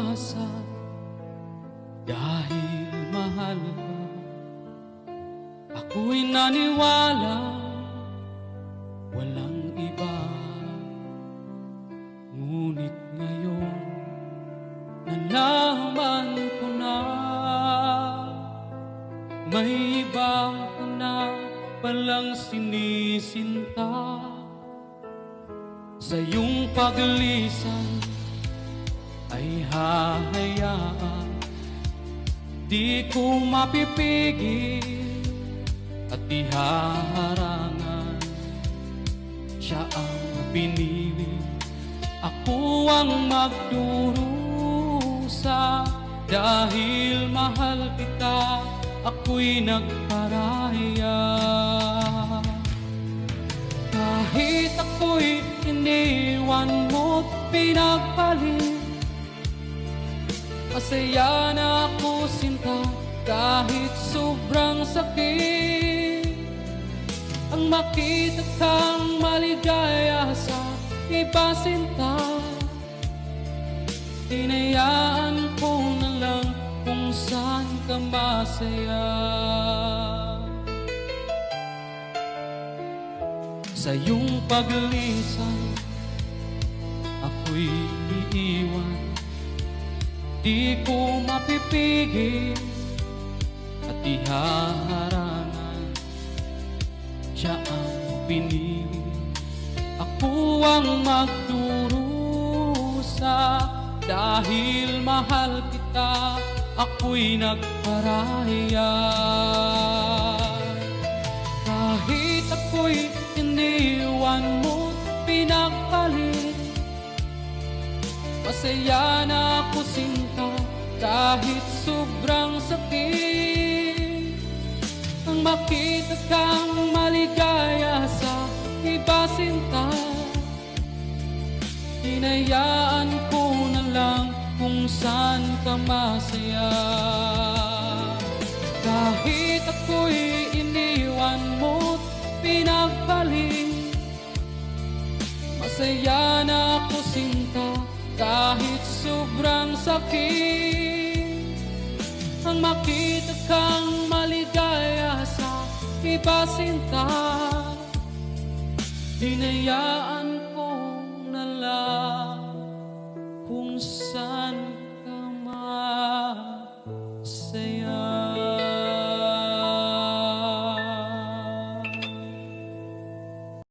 umasa dahil mahal ka. Ako'y naniwala walang iba, ngunit ngayon nalaman ko na may iba ka na palang sinisinta. Sa iyong paglisan ay hahayaan, di ko mapipigil at ihaharangan. Siya ang pinili, ako ang magdurusa. Dahil mahal kita, ako'y nagparaya. Kahit ako'y iniwan mo't pinagpalit, masaya na ako sinta kahit sobrang sakit. Ang makita kang maligaya sa iba sinta, hinayaan ko na lang kung saan ka masaya. Sa iyong paglisan ako'y iiwan, di ko mapipigil at ihaharangan. Siya ang pinili, ako ang magdurusa. Dahil mahal kita, ako'y nagparaya. Kahit ako'y iniwan mo't pinagpalit, masaya na ako sinta kahit sobrang sakit. Ang makita kang maligaya sa iba sinta, hinayaan ko na lang kung saan ka masaya. Kahit ako'y iniwan mo't pinagpalit, masaya na ako sinta kahit sobrang sakit. Ang makita kang maligaya sa iba sinta, hinayaan